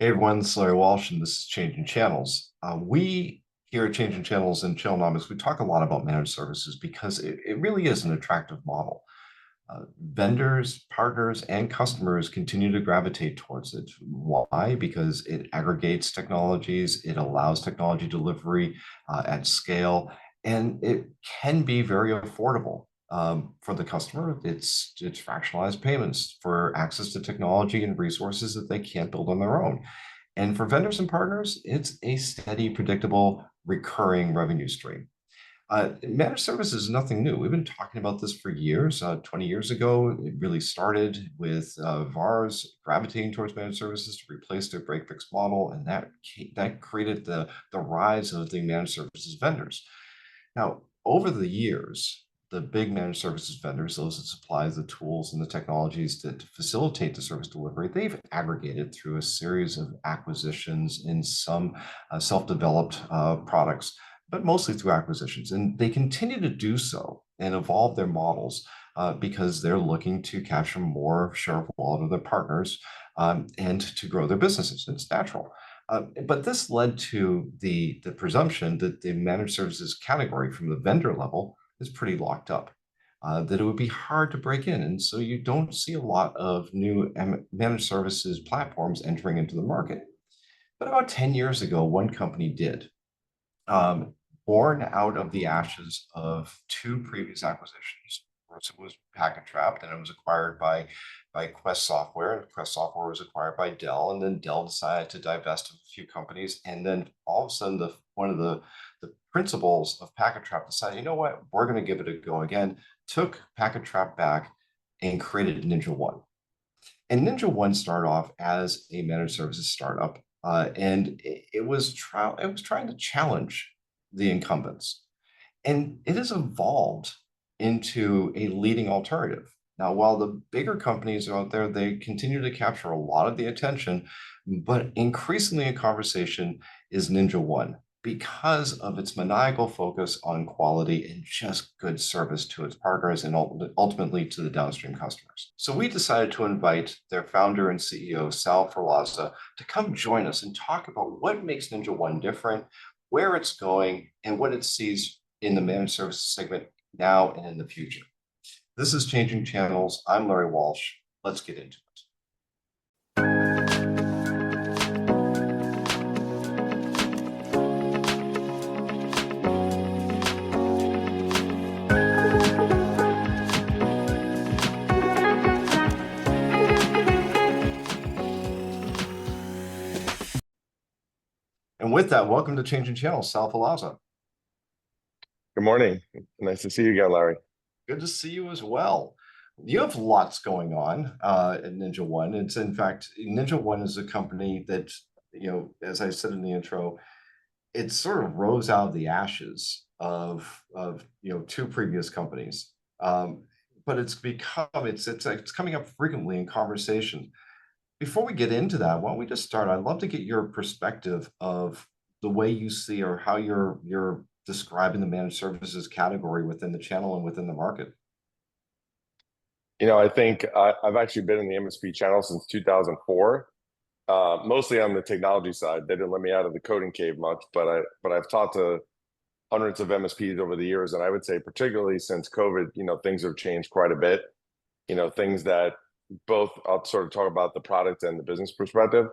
Hey everyone, it's Larry Walsh, and this is Changing Channels. We here at Changing Channels and Chillnomics, we talk a lot about managed services because it really is an attractive model. Vendors, partners, and customers continue to gravitate towards it. Why? Because it aggregates technologies, it allows technology delivery at scale, and it can be very affordable. For the customer, it's fractionalized payments for access to technology and resources that they can't build on their own. And for vendors and partners, it's a steady, predictable, recurring revenue stream. Managed services is nothing new. We've been talking about this for years. 20 years ago, it really started with VARs gravitating towards managed services to replace their break-fix model, and that created the rise of the managed services vendors. Now, over the years, the big managed services vendors, those that supply the tools and the technologies that facilitate the service delivery, they've aggregated through a series of acquisitions in some self-developed products, but mostly through acquisitions. And they continue to do so and evolve their models because they're looking to capture more share of wallet of their partners and to grow their businesses. It's natural. But this led to the presumption that the managed services category from the vendor level is pretty locked up, that it would be hard to break in. And so you don't see a lot of new managed services platforms entering into the market. But about 10 years ago, one company did. Um, Born out of the ashes of two previous acquisitions. First, it was Packet Trapped, and it was acquired by Quest Software. Quest Software was acquired by Dell, and then Dell decided to divest of a few companies. And then all of a sudden, one of the principals of Packet Trap decided, you know what, we're going to give it a go again. Took Packet Trap back and created NinjaOne. And NinjaOne started off as a managed services startup, and it was trying to challenge the incumbents, and it has evolved into a leading alternative. Now, while the bigger companies are out there, they continue to capture a lot of the attention, but increasingly in conversation is NinjaOne because of its maniacal focus on quality and just good service to its partners and ultimately to the downstream customers. So we decided to invite their founder and CEO, Sal Sferlazza, to come join us and talk about what makes NinjaOne different, where it's going, and what it sees in the managed services segment now and in the future. This is Changing Channels. I'm Larry Walsh. Let's get into it. And with that, welcome to Changing Channels, Sal Sferlazza. Good morning. Nice to see you again, Larry. Good to see you as well. You have lots going on at NinjaOne. It's in fact, NinjaOne is a company that, as I said in the intro, it sort of rose out of the ashes of two previous companies. But it's coming up frequently in conversation. Before we get into that, why don't we just start? I'd love to get your perspective of the way you see or how you're describing the managed services category within the channel and within the market. I think I've actually been in the MSP channel since 2004, mostly on the technology side. They didn't let me out of the coding cave much, but I've talked to hundreds of MSPs over the years, and I would say particularly since COVID, things have changed quite a bit. Things that both I'll sort of talk about the product and the business perspective.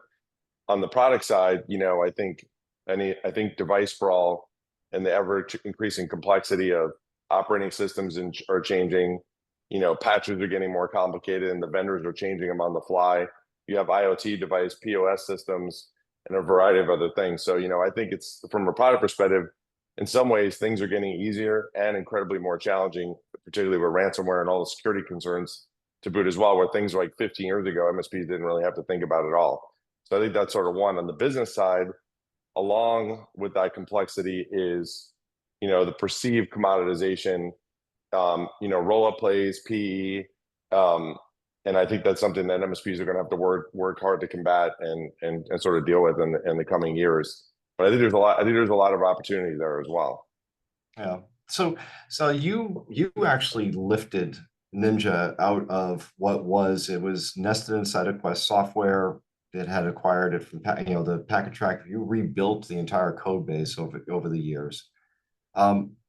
On the product side, I think device sprawl and the ever increasing complexity of operating systems are changing. Patches are getting more complicated, and the vendors are changing them on the fly. You have IoT device, POS systems, and a variety of other things. So, I think it's from a product perspective, in some ways, things are getting easier and incredibly more challenging, particularly with ransomware and all the security concerns to boot as well, where things like 15 years ago, MSPs didn't really have to think about it all. So I think that's sort of one. On the business side, along with that complexity is, the perceived commoditization, roll-up plays, PE, and I think that's something that MSPs are going to have to work hard to combat and sort of deal with in the coming years. But I think there's a lot of opportunity there as well. Yeah. So you actually lifted Ninja out of it was nested inside of Quest Software. that had acquired it from, the packet track. You rebuilt the entire code base over the years.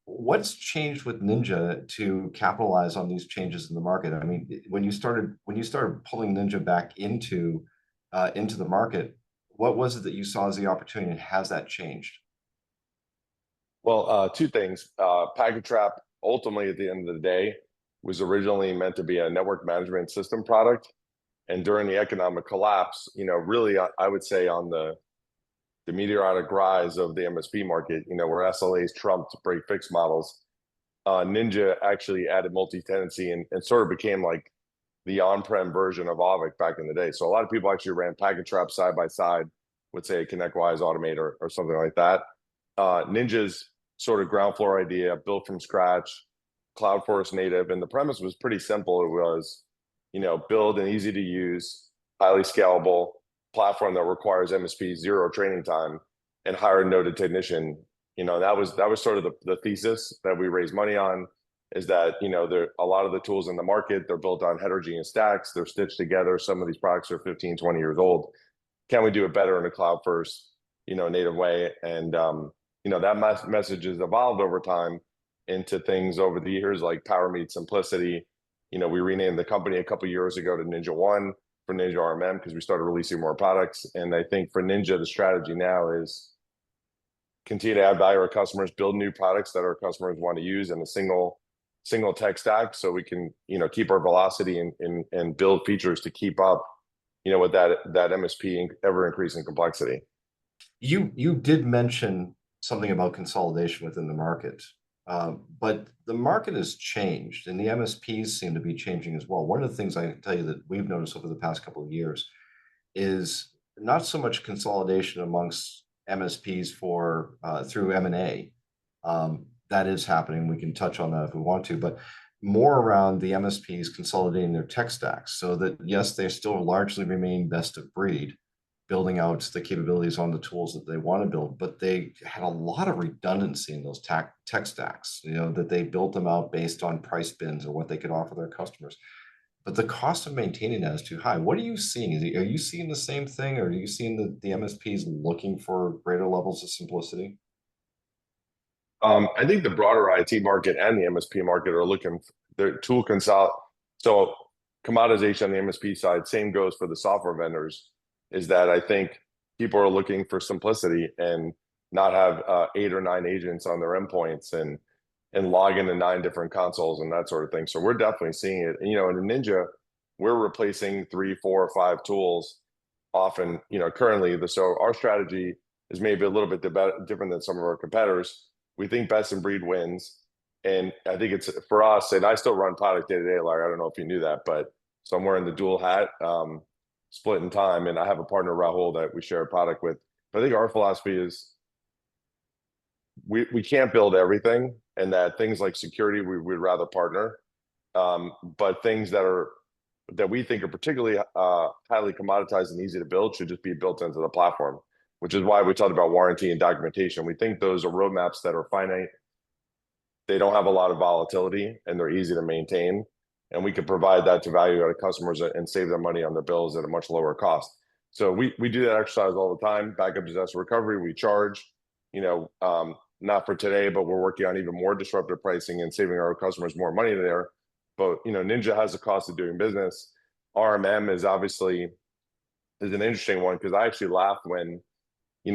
What's changed with Ninja to capitalize on these changes in the market? I mean, when you started pulling Ninja back into the market, what was it that you saw as the opportunity, and has that changed? Well, two things. Packet Trap, ultimately, at the end of the day, was originally meant to be a network management system product. And during the economic collapse, really, I would say on the meteoric rise of the MSP market, where SLAs trumped break fix models, Ninja actually added multi-tenancy and sort of became like the on-prem version of Aavik back in the day. So a lot of people actually ran Packet Trap side by side with, say, a ConnectWise Automate or something like that. Ninja's sort of ground floor idea, built from scratch, cloud first native, and the premise was pretty simple. It was, build an easy to use, highly scalable platform that requires MSP zero training time and hire a noted technician. That was sort of the thesis that we raised money on, is that, there a lot of the tools in the market, they're built on heterogeneous stacks, they're stitched together. Some of these products are 15, 20 years old. Can we do it better in a cloud first, native way? And that message has evolved over time into things over the years like power meets simplicity. We renamed the company a couple of years ago to NinjaOne for Ninja RMM because we started releasing more products. And I think for Ninja, the strategy now is continue to add value to our customers, build new products that our customers want to use in a single tech stack, so we can keep our velocity and build features to keep up with that MSP ever increasing complexity. You did mention something about consolidation within the market, but the market has changed, and the MSPs seem to be changing as well. One of the things I can tell you that we've noticed over the past couple of years is not so much consolidation amongst MSPs through M&A. That is happening. We can touch on that if we want to, but more around the MSPs consolidating their tech stacks so that, yes, they still largely remain best of breed, building out the capabilities on the tools that they want to build, but they had a lot of redundancy in those tech stacks, that they built them out based on price bins or what they could offer their customers. But the cost of maintaining that is too high. What are you seeing? Are you seeing the same thing, or are you seeing the MSPs looking for greater levels of simplicity? I think the broader IT market and the MSP market are looking their tool consult. So commoditization on the MSP side, same goes for the software vendors, is that I think people are looking for simplicity and not have 8 or 9 agents on their endpoints and log into 9 different consoles and that sort of thing. So we're definitely seeing it. And, in Ninja, we're replacing 3, 4, or 5 tools often, currently. So our strategy is maybe a little bit different than some of our competitors. We think best in breed wins. And I think it's for us, and I still run product day to day, Larry. I don't know if you knew that, but so I'm wearing the dual hat, split in time. And I have a partner, Rahul, that we share a product with. But I think our philosophy is we can't build everything, and that things like security, we'd rather partner. But things that we think are particularly highly commoditized and easy to build should just be built into the platform, which is why we talked about warranty and documentation. We think those are roadmaps that are finite. They don't have a lot of volatility, and they're easy to maintain. And we can provide that to value-added customers and save them money on their bills at a much lower cost. So we do that exercise all the time. Backup disaster recovery, we charge, not for today, but we're working on even more disruptive pricing and saving our customers more money there. But, Ninja has a cost of doing business. RMM is obviously an interesting one, because I actually laugh when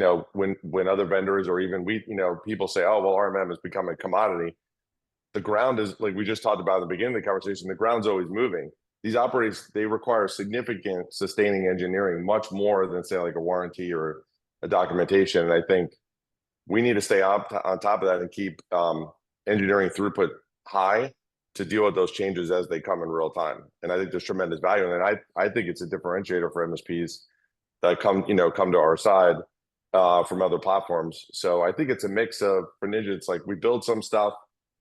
other vendors or even people say, oh, well, RMM has become a commodity. The ground is, like we just talked about at the beginning of the conversation, the ground's always moving. These operators, they require significant sustaining engineering, much more than, say, like a warranty or a documentation. And I think we need to stay on top of that and keep engineering throughput high to deal with those changes as they come in real time. And I think there's tremendous value. And I think it's a differentiator for MSPs that come to our side from other platforms. So I think it's a mix of, for Ninja, it's like we build some stuff,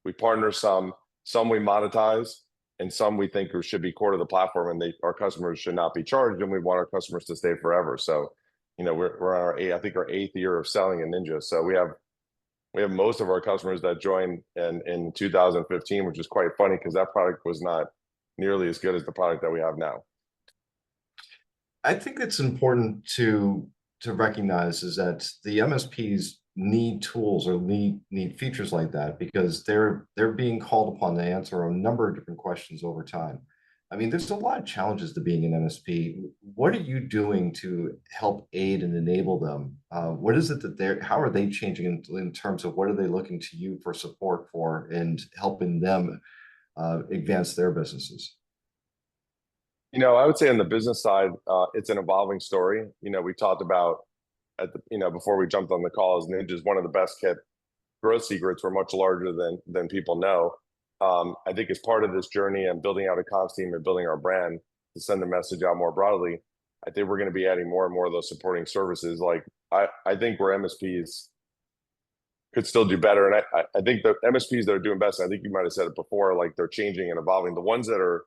we partner some we monetize, and some we think should be core to the platform, and our customers should not be charged, and we want our customers to stay forever. So, we're on our 8th year of selling in Ninja. So we have most of our customers that joined in 2015, which is quite funny because that product was not nearly as good as the product that we have now. I think it's important to recognize is that the MSPs need tools or need features like that because they're being called upon to answer a number of different questions over time. I mean, there's a lot of challenges to being an MSP. What are you doing to help aid and enable them? What is it that how are they changing in terms of what are they looking to you for support for and helping them advance their businesses? I would say on the business side, it's an evolving story. We talked about before we jumped on the call, is Ninja's one of the best kept growth secrets. We're much larger than people know. I think as part of this journey and building out a comms team and building our brand to send the message out more broadly, I think we're going to be adding more and more of those supporting services. Like I think where MSPs could still do better, and I think the MSPs that are doing best, I think you might have said it before, like they're changing and evolving. The ones that are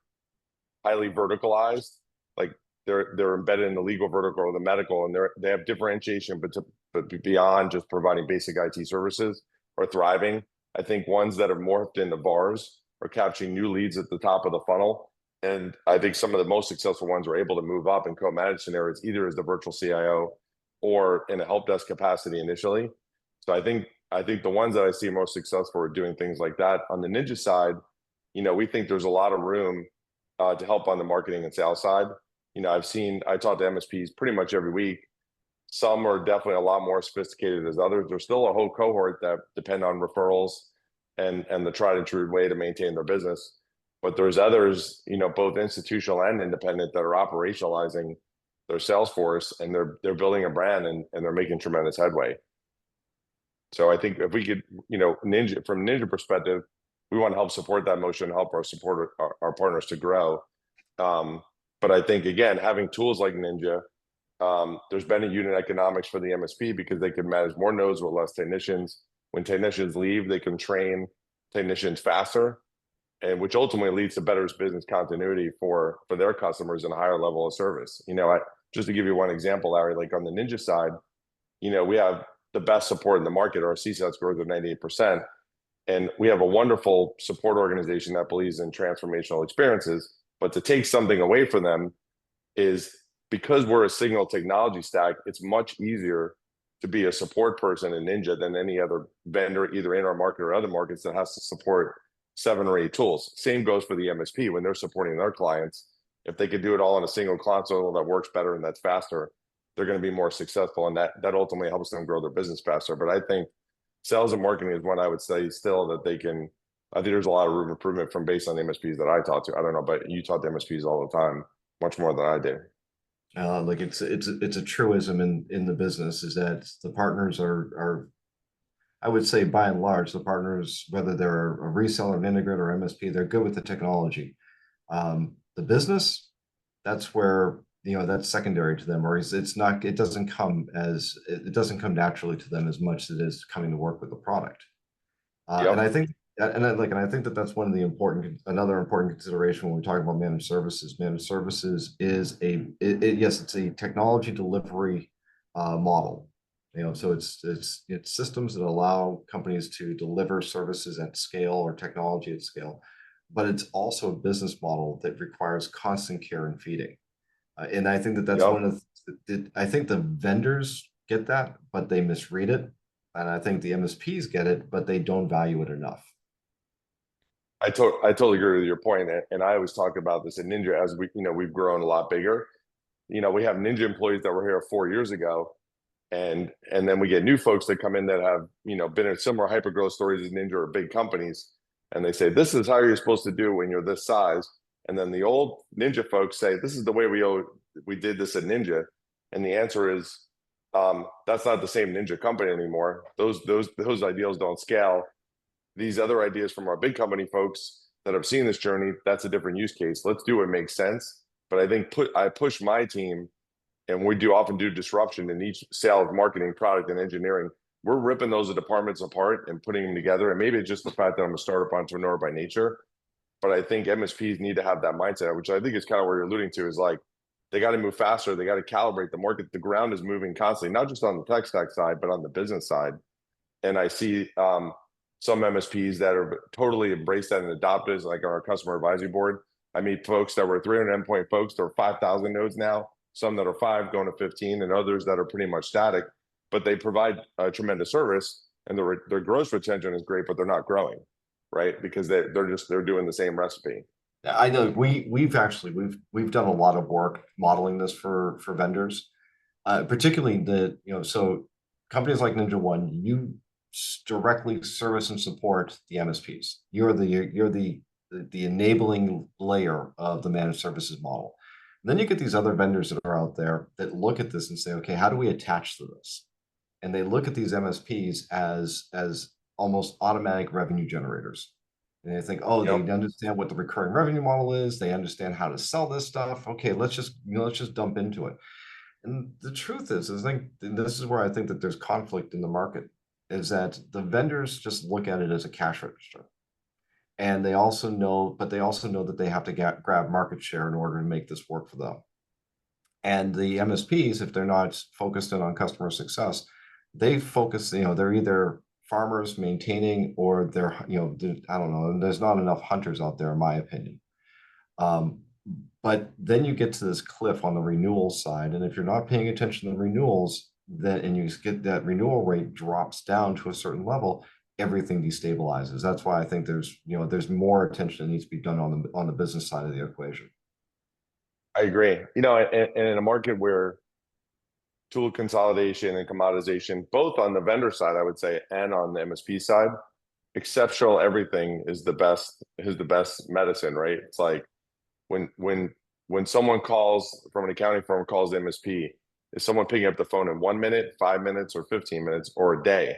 highly verticalized, like they're embedded in the legal vertical or the medical, and they have differentiation, but beyond just providing basic IT services are thriving. I think ones that have morphed into VARs are capturing new leads at the top of the funnel. And I think some of the most successful ones are able to move up and co-manage scenarios, either as the virtual CIO or in a help desk capacity initially. So I think the ones that I see most successful are doing things like that. On the Ninja side, we think there's a lot of room to help on the marketing and sales side. I talk to MSPs pretty much every week. Some are definitely a lot more sophisticated as others. There's still a whole cohort that depend on referrals and the tried and true way to maintain their business. But there's others, both institutional and independent, that are operationalizing their sales force, and they're building a brand, and they're making tremendous headway. So I think if we could, from Ninja perspective, we want to help support that motion, help our partners to grow. But I think, again, having tools like Ninja, there's better unit economics for the MSP because they can manage more nodes with less technicians. When technicians leave, they can train technicians faster, and which ultimately leads to better business continuity for their customers and a higher level of service. Just to give you one example, Larry, like on the Ninja side, we have the best support in the market. Our CSAT scores are 98%. And we have a wonderful support organization that believes in transformational experiences. But to take something away from them is because we're a signal technology stack, it's much easier to be a support person in Ninja than any other vendor, either in our market or other markets, that has to support 7 or 8 tools. Same goes for the MSP when they're supporting their clients. If they could do it all in a single console that works better and that's faster, they're going to be more successful, and that ultimately helps them grow their business faster. But I think sales and marketing is one I would say still that they can. I think there's a lot of room for improvement from based on the MSPs that I talk to. I don't know, but you talk to MSPs all the time, much more than I do. Like it's a truism in the business is that the partners are I would say by and large the partners, whether they're a reseller, an integrator, or MSP, they're good with the technology. The business, that's where that's secondary to them, or it's not. It doesn't come naturally to them as much as it is coming to work with the product. And I Yep. think and I think that that's one of the another important consideration when we talk about managed services. Managed services is yes, it's a technology delivery model. So it's systems that allow companies to deliver services at scale or technology at scale, but it's also a business model that requires constant care and feeding. And I think that that's Yep. one of I think the vendors get that, but they misread it. And I think the MSPs get it, but they don't value it enough. I totally agree with your point, and I always talk about this at Ninja as we've grown a lot bigger. We have Ninja employees that were here 4 years ago, and then we get new folks that come in that have been in similar hyper growth stories as Ninja or big companies, and they say this is how you're supposed to do when you're this size. And then the old Ninja folks say this is the way we did this at Ninja, and the answer is that's not the same Ninja company anymore. Those ideals don't scale. These other ideas from our big company folks that have seen this journey, that's a different use case. Let's do what makes sense. But I think I push my team, and we often do disruption in each sales, marketing, product, and engineering. We're ripping those departments apart and putting them together. And maybe it's just the fact that I'm a startup entrepreneur by nature, but I think MSPs need to have that mindset, which I think is kind of where you're alluding to, is like they got to move faster. They got to calibrate the market. The ground is moving constantly, not just on the tech stack side, but on the business side. And I see some MSPs that have totally embraced that and adopted it, like our customer advisory board. I meet folks that were 300 endpoint folks, they're 5,000 nodes now. some that are 5 going to 15, and others that are pretty much static, but they provide a tremendous service, and their gross retention is great, but they're not growing, right? Because they're doing the same recipe. I know we've done a lot of work modeling this for vendors, particularly so companies like NinjaOne, you directly service and support the MSPs. You're the enabling layer of the managed services model. And then you get these other vendors that are out there that look at this and say, okay, how do we attach to this? And they look at these MSPs as almost automatic revenue generators. And they think, oh, they Yep. understand what the recurring revenue model is. They understand how to sell this stuff. Okay, let's just dump into it. And the truth is I think this is where I think that there's conflict in the market, is that the vendors just look at it as a cash register. And they also know that they have to grab market share in order to make this work for them. And the MSPs, if they're not focused in on customer success, they focus, they're either farmers maintaining, or I don't know, there's not enough hunters out there, in my opinion. Um, but then you get to this cliff on the renewal side, and if you're not paying attention to the renewals, and you get that renewal rate drops down to a certain level, everything destabilizes. That's why I think there's more attention that needs to be done on the business side of the equation. I agree. And in a market where tool consolidation and commoditization, both on the vendor side, I would say, and on the MSP side, exceptional everything is the best medicine, right? It's like when someone calls from an accounting firm, calls the MSP, is someone picking up the phone in 1 minute, 5 minutes, or 15 minutes, or a day?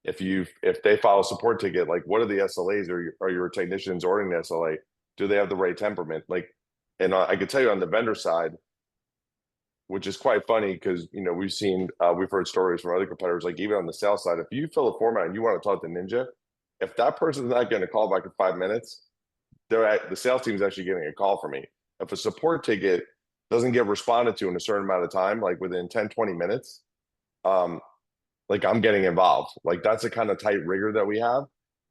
If they file a support ticket, like, what are the SLAs? Are your technicians ordering the SLA? Do they have the right temperament? Like, and I could tell you on the vendor side, which is quite funny, because we've heard stories from other competitors, like even on the sales side, if you fill a format and you want to talk to Ninja, if that person's not getting a call back in 5 minutes, the sales team is actually getting a call from me. If a support ticket doesn't get responded to in a certain amount of time, like within 10, 20 minutes, like, I'm getting involved. Like, that's the kind of tight rigor that we have.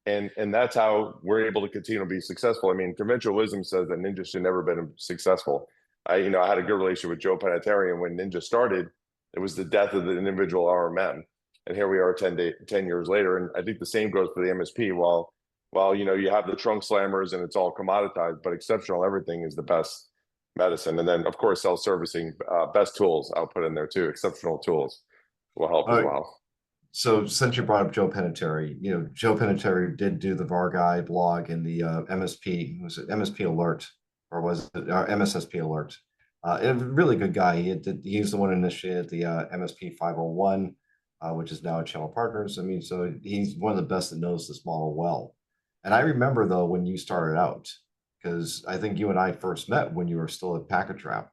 And that's how we're able to continue to be successful. I mean, conventional wisdom says that Ninja should never been successful. I had a good relationship with Joe Panettiere, and when Ninja started, it was the death of the individual RMM. And here we are 10 years later. And I think the same goes for the MSP. While you have the trunk slammers and it's all commoditized, but exceptional everything is the best medicine. And then, of course, self-servicing, best tools I'll put in there too. Exceptional tools will help as well. So since you brought up Joe Panettiere, Joe Panettiere did do the VAR Guy blog in the MSP, was it MSP Alert, or was it MSSP Alert? A really good guy. He's the one who initiated the MSP 501, which is now at Channel Partners. I mean, so he's one of the best that knows this model well. And I remember, though, when you started out, because I think you and I first met when you were still at Package Wrap.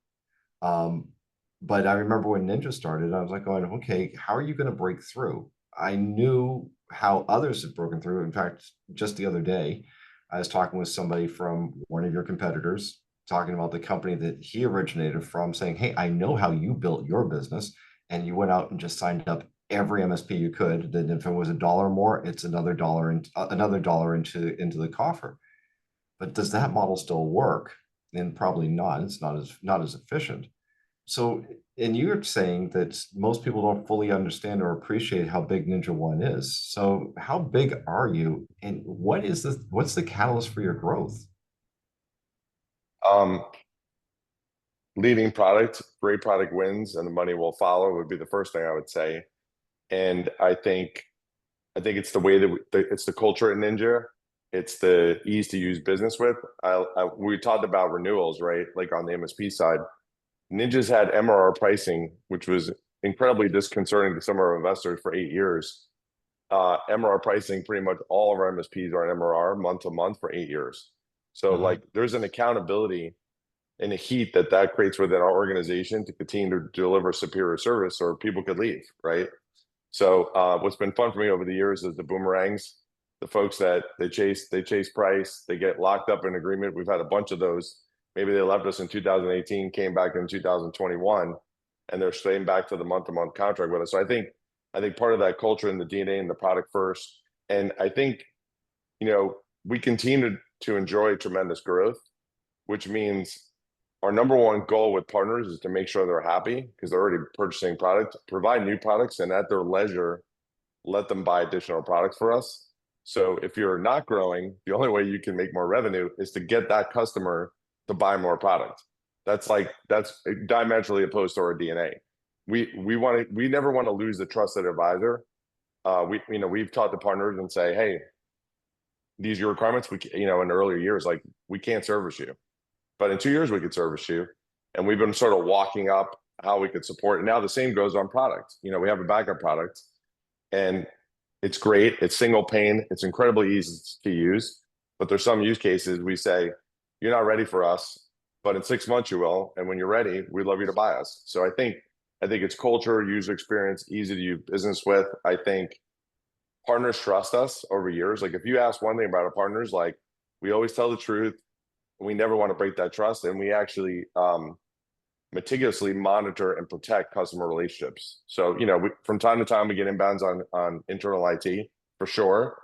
But I remember when Ninja started, I was like going, okay, how are you going to break through? I knew how others had broken through. In fact, just the other day, I was talking with somebody from one of your competitors, talking about the company that he originated from, saying, hey, I know how you built your business, and you went out and just signed up every MSP you could. Then if it was $1 more, it's another dollar and another dollar into the coffer. But does that model still work? And probably not. It's not as efficient. So, and you're saying that most people don't fully understand or appreciate how big NinjaOne is. So, how big are you, and what's the catalyst for your growth? Um, Leading product, great product wins, and the money will follow would be the first thing I would say. And I think it's the way that it's the culture at Ninja. It's the ease to use business with. We talked about renewals, right? Like on the MSP side, Ninja's had MRR pricing, which was incredibly disconcerting to some of our investors for 8 years. MRR pricing, pretty much all of our MSPs are on MRR month to month for 8 years. So like, there's an accountability and a heat that creates within our organization to continue to deliver superior service, or people could leave, right? So what's been fun for me over the years is the boomerangs, the folks that they chase price, they get locked up in agreement. We've had a bunch of those. Maybe they left us in 2018, came back in 2021, and they're staying back to the month-to-month contract with us. So I think part of that culture and the DNA and the product first. And I think, we continue to enjoy tremendous growth, which means our number one goal with partners is to make sure they're happy because they're already purchasing products, provide new products, and at their leisure, let them buy additional products for us. So if you're not growing, the only way you can make more revenue is to get that customer to buy more product. That's diametrically opposed to our DNA. We never want to lose the trusted advisor. We've talked to partners and say, hey, these are your requirements. In earlier years, like we can't service you, but in 2 years we could service you, and we've been sort of walking up how we could support. And now the same goes on product. We have a backup product, and it's great. It's single pane. It's incredibly easy to use. But there's some use cases we say, you're not ready for us, but in 6 months you will. And when you're ready, we'd love you to buy us. So I think it's culture, user experience, easy to do business with. I think partners trust us over years. Like if you ask one thing about our partners, like we always tell the truth. We never want to break that trust. And we actually meticulously monitor and protect customer relationships. So, from time to time, we get inbounds on internal IT for sure.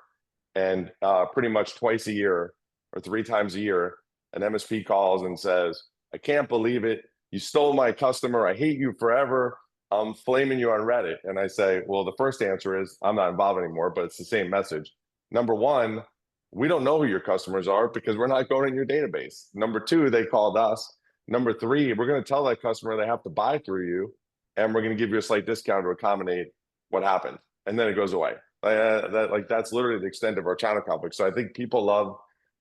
And pretty much twice a year or 3 times a year, an MSP calls and says, I can't believe it. You stole my customer. I hate you forever. I'm flaming you on Reddit. And I say, well, the first answer is I'm not involved anymore, but it's the same message. Number one, we don't know who your customers are because we're not going in your database. Number two, they called us. Number three, we're going to tell that customer they have to buy through you, and we're going to give you a slight discount to accommodate what happened. And then it goes away. That's literally the extent of our channel conflict. So I think people love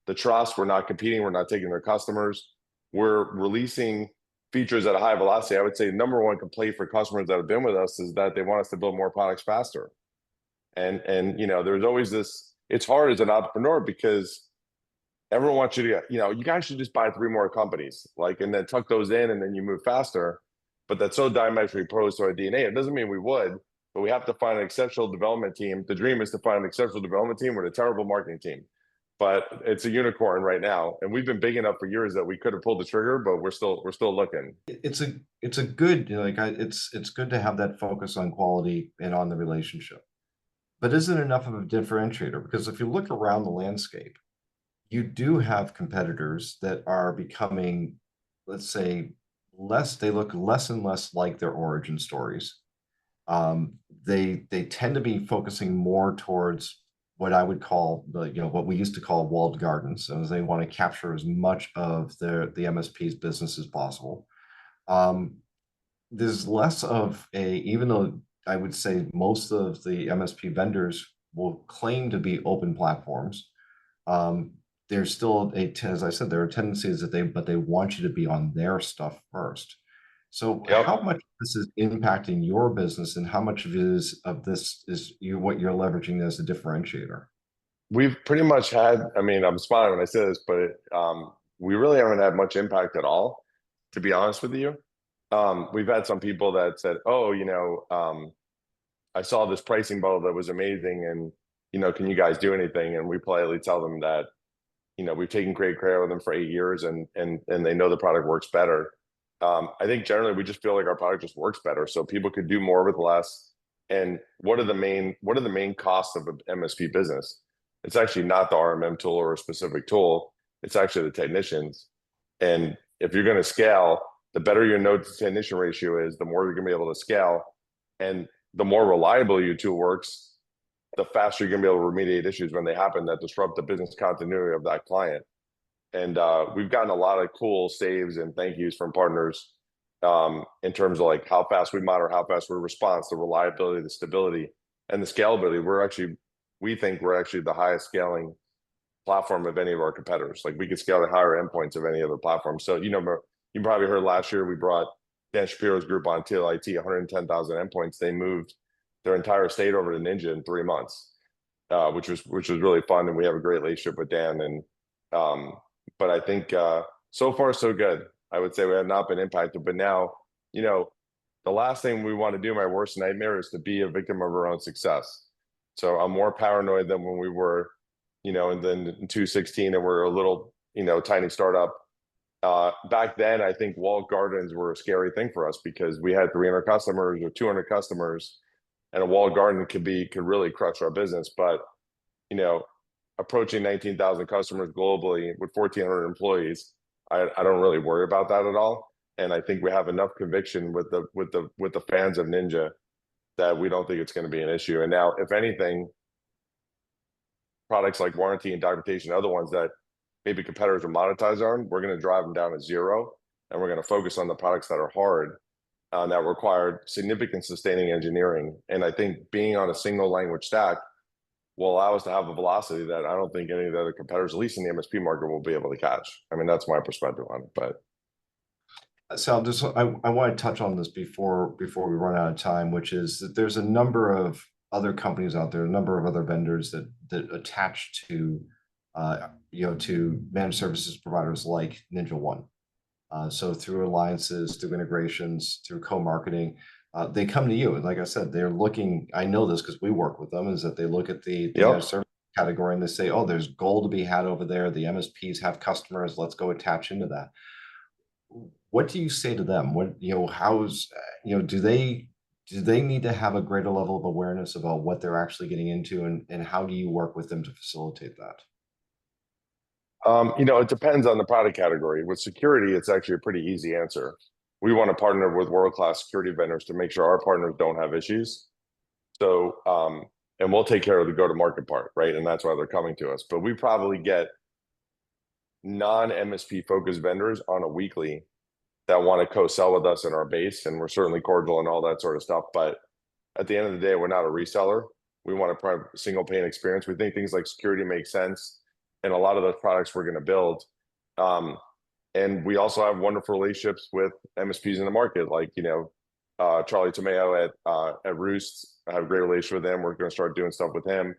the trust. We're not competing. We're not taking their customers. We're releasing features at a high velocity. I would say number one complaint for customers that have been with us is that they want us to build more products faster. And there's always this, it's hard as an entrepreneur because everyone wants you to, you guys should just buy 3 more companies, and then tuck those in and then you move faster. But that's so diametrically opposed to our DNA. It doesn't mean we would, but we have to find an exceptional development team. The dream is to find an exceptional development team with a terrible marketing team. But it's a unicorn right now, and we've been big enough for years that we could have pulled the trigger, but we're still looking. It's a good, it's good to have that focus on quality and on the relationship. But is it enough of a differentiator? Because if you look around the landscape, you do have competitors that are becoming, let's say, they look less and less like their origin stories. They tend to be focusing more towards what I would call what we used to call walled gardens, as they want to capture as much of the MSP's business as possible. There's less of even though I would say most of the MSP vendors will claim to be open platforms. There's still as I said, there are tendencies that they want you to be on their stuff first. So Yep. how much this is impacting your business, and how much of this is what you're leveraging as a differentiator? We've pretty much had, I'm smiling when I say this, but we really haven't had much impact at all, to be honest with you. We've had some people that said, I saw this pricing model that was amazing, and can you guys do anything? And we politely tell them that we've taken great care of them for 8 years, and they know the product works better. I think generally we just feel like our product just works better, so people could do more with less. And what are the main costs of an MSP business? It's actually not the RMM tool or a specific tool. It's actually the technicians. And if you're going to scale, the better your node to technician ratio is, the more you're going to be able to scale. And the more reliable your tool works, the faster you're going to be able to remediate issues when they happen that disrupt the business continuity of that client. And we've gotten a lot of cool saves and thank yous from partners in terms of how fast we monitor, how fast we respond, the reliability, the stability, and the scalability. We think we're actually the highest scaling platform of any of our competitors. We could scale to higher endpoints of any other platform. So, you probably heard last year we brought Dan Shapiro's group on TLIT, 110,000 endpoints. They moved their entire state over to Ninja in 3 months, which was really fun. And we have a great relationship with Dan. And but I think so far so good. I would say we have not been impacted. But now, the last thing we want to do, my worst nightmare, is to be a victim of our own success. So I'm more paranoid than when we were, in 2016, and we're a little, tiny startup. Back then, I think walled gardens were a scary thing for us because we had 300 customers or 200 customers, and a walled garden could really crush our business. But, approaching 19,000 customers globally with 1,400 employees, I don't really worry about that at all. And I think we have enough conviction with the fans of Ninja that we don't think it's going to be an issue. And now, if anything, products like warranty and documentation, other ones that maybe competitors are monetized on, we're going to drive them down to zero, and we're going to focus on the products that are hard, that require significant sustaining engineering. And I think being on a single language stack will allow us to have a velocity that I don't think any of the other competitors, at least in the MSP market, will be able to catch. I mean, that's my perspective on it. But Sal, just I want to touch on this before we run out of time, which is that there's a number of other companies out there, a number of other vendors that attach to to managed services providers like NinjaOne. So through alliances, through integrations, through co-marketing, they come to you. And like I said, they're looking, I know this because we work with them, is that they look at the managed service category and they say, oh, there's gold to be had over there. The MSPs have customers. Let's go attach into that. What do you say to them? What, how's, do they need to have a greater level of awareness about what they're actually getting into, and how do you work with them to facilitate that? It depends on the product category. With security, it's actually a pretty easy answer. We want to partner with world-class security vendors to make sure our partners don't have issues. So, and we'll take care of the go-to-market part, right? And that's why they're coming to us. But we probably get non-MSP focused vendors on a weekly that want to co-sell with us in our base, and we're certainly cordial and all that sort of stuff. But at the end of the day, we're not a reseller. We want to provide a single pane experience. We think things like security make sense, and a lot of those products we're going to build. And we also have wonderful relationships with MSPs in the market, like Charlie Tomeo at Roost. I have a great relationship with him. We're going to start doing stuff with him.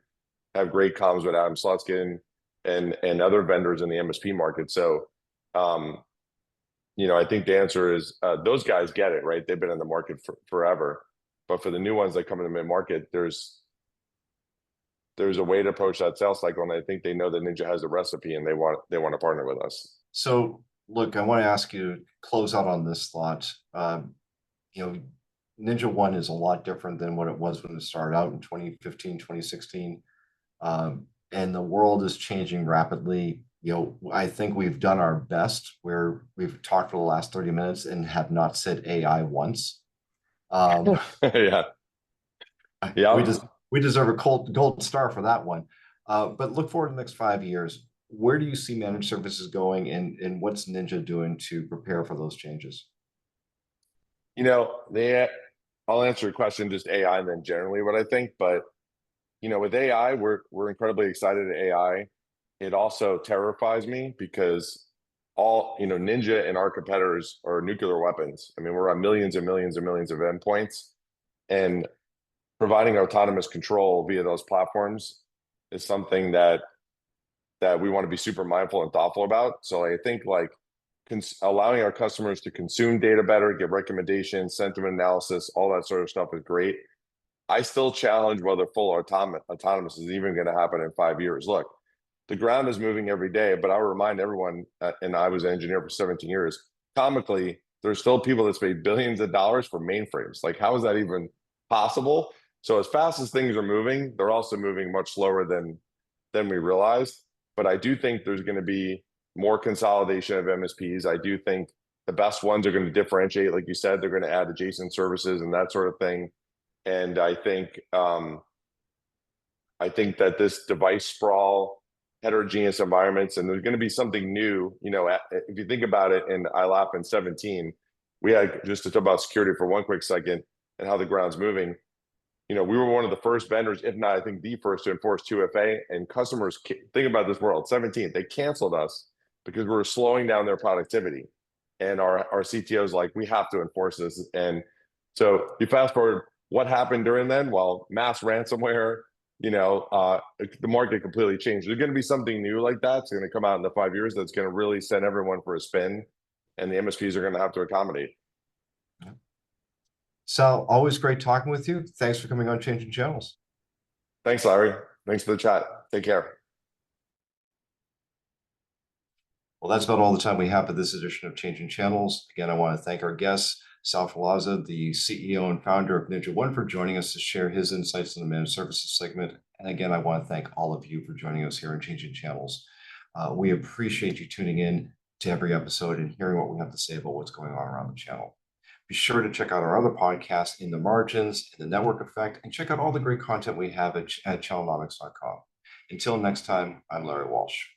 I have great comms with Adam Slutskin and other vendors in the MSP market. So, I think the answer is those guys get it, right? They've been in the market forever. But for the new ones that come in the mid-market, there's a way to approach that sales cycle, and I think they know that Ninja has a recipe, and they want to partner with us. So, look, I want to ask you to close out on this thought. NinjaOne is a lot different than what it was when it started out in 2015, 2016. And the world is changing rapidly. I think we've done our best where we've talked for the last 30 minutes and have not said AI once. Yeah. We deserve a gold star for that one. But look forward to the next 5 years. Where do you see managed services going, and what's Ninja doing to prepare for those changes? I'll answer your question just AI and then generally what I think. But with AI, we're incredibly excited at AI. It also terrifies me because Ninja and our competitors are nuclear weapons. I mean, we're on millions and millions and millions of endpoints, and providing autonomous control via those platforms is something that we want to be super mindful and thoughtful about. So I think allowing our customers to consume data better, give recommendations, sentiment analysis, all that sort of stuff is great. I still challenge whether full autonomous is even going to happen in 5 years. Look, the ground is moving every day, but I'll remind everyone, and I was an engineer for 17 years, comically, there's still people that paid billions of dollars for mainframes. Like, how is that even possible? So as fast as things are moving, they're also moving much slower than we realized. But I do think there's going to be more consolidation of MSPs. I do think the best ones are going to differentiate. Like you said, they're going to add adjacent services and that sort of thing. And I think that this device sprawl, heterogeneous environments, and there's going to be something new. If you think about it, and I laugh, in 17, we had, just to talk about security for one quick second and how the ground's moving. We were one of the first vendors, if not, I think the first, to enforce 2FA. And customers, think about this world, 17, they canceled us because we were slowing down their productivity. And our CTO's like, we have to enforce this. And so you fast forward, what happened during then? Well, mass ransomware, the market completely changed. There's going to be something new like that. It's going to come out in the 5 years that's going to really send everyone for a spin, and the MSPs are going to have to accommodate. Sal, always great talking with you. Thanks for coming on Changing Channels. Thanks, Larry. Thanks for the chat. Take care. Well, that's about all the time we have for this edition of Changing Channels. Again, I want to thank our guests, Sal Sferlazza, the CEO and founder of NinjaOne, for joining us to share his insights in the managed services segment. And again, I want to thank all of you for joining us here on Changing Channels. We appreciate you tuning in. to every episode and hearing what we have to say about what's going on around the channel. Be sure to check out our other podcasts, In the Margins, In the Network Effect, and check out all the great content we have at channelnomics.com. Until next time, I'm Larry Walsh.